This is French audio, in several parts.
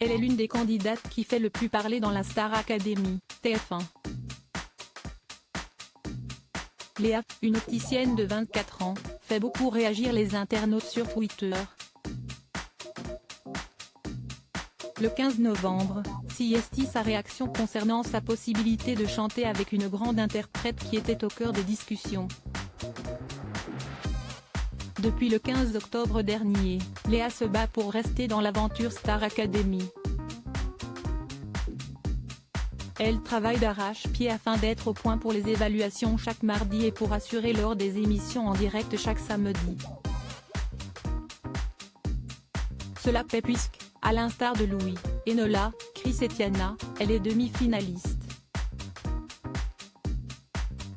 Elle est l'une des candidates qui fait le plus parler dans la Star Academy, TF1. Léa, une opticienne de 24 ans, fait beaucoup réagir les internautes sur Twitter. Le 15 novembre, CST sa réaction concernant sa possibilité de chanter avec une grande interprète qui était au cœur des discussions. Depuis le 15 octobre dernier, Léa se bat pour rester dans l'aventure Star Academy. Elle travaille d'arrache-pied afin d'être au point pour les évaluations chaque mardi et pour assurer lors des émissions en direct chaque samedi. Cela paie puisque, à l'instar de Louis, Enola, Chris et Tiana, elle est demi-finaliste.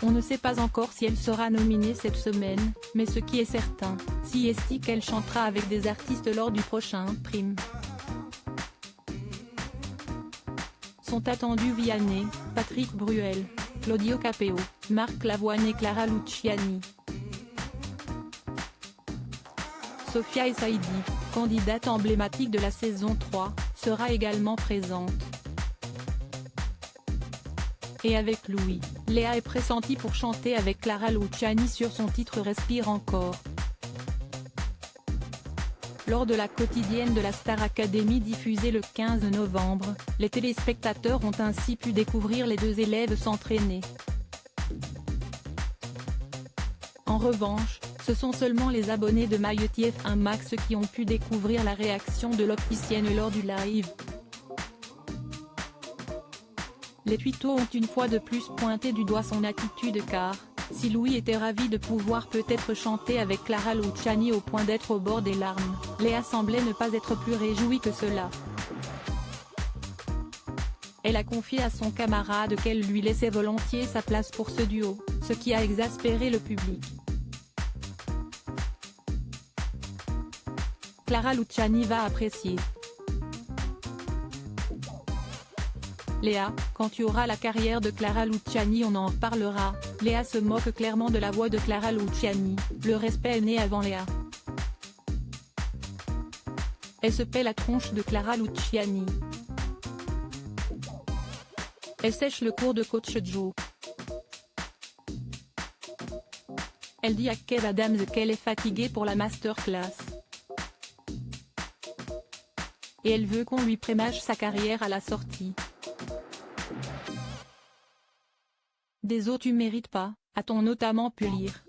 On ne sait pas encore si elle sera nominée cette semaine, mais ce qui est certain, c'est qu'elle chantera avec des artistes lors du prochain Prime. Sont attendus Vianney, Patrick Bruel, Claudio Capeo, Marc Lavoine et Clara Luciani. Sophia El Saïdi, candidate emblématique de la saison 3, sera également présente. Et avec Louis, Léa est pressentie pour chanter avec Clara Luciani sur son titre Respire encore. Lors de la quotidienne de la Star Academy diffusée le 15 novembre, les téléspectateurs ont ainsi pu découvrir les deux élèves s'entraîner. En revanche, ce sont seulement les abonnés de MyTF1 Max qui ont pu découvrir la réaction de l'opticienne lors du live. Les tutos ont une fois de plus pointé du doigt son attitude car, si Louis était ravi de pouvoir peut-être chanter avec Clara Luciani au point d'être au bord des larmes, Léa semblait ne pas être plus réjouie que cela. Elle a confié à son camarade qu'elle lui laissait volontiers sa place pour ce duo, ce qui a exaspéré le public. Clara Luciani va apprécier. Léa, quand tu auras la carrière de Clara Luciani on en reparlera. Léa se moque clairement de la voix de Clara Luciani, le respect est né avant Léa. Elle se paie la tronche de Clara Luciani. Elle sèche le cours de coach Joe. Elle dit à Kev Adams qu'elle est fatiguée pour la masterclass. Et elle veut qu'on lui prémâche sa carrière à la sortie. Des os tu mérites pas, a-t-on notamment pu lire.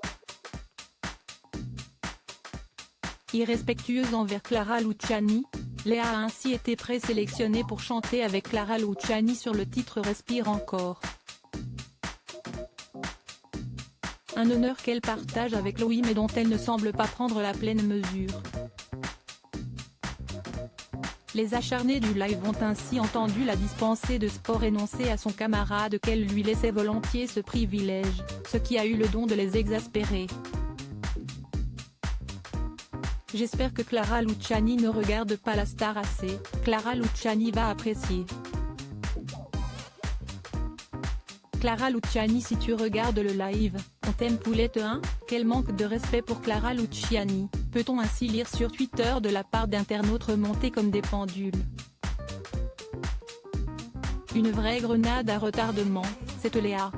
Irrespectueuse envers Clara Luciani, Léa a ainsi été présélectionnée pour chanter avec Clara Luciani sur le titre Respire encore. Un honneur qu'elle partage avec Louis mais dont elle ne semble pas prendre la pleine mesure. Les acharnés du live ont ainsi entendu la dispensée de sport énoncer à son camarade qu'elle lui laissait volontiers ce privilège, ce qui a eu le don de les exaspérer. J'espère que Clara Luciani ne regarde pas la star assez, Clara Luciani va apprécier. Clara Luciani si tu regardes le live, on t'aime poulette hein, quel manque de respect pour Clara Luciani, peut-on ainsi lire sur Twitter de la part d'internautes remontés comme des pendules. Une vraie grenade à retardement, cette Léa.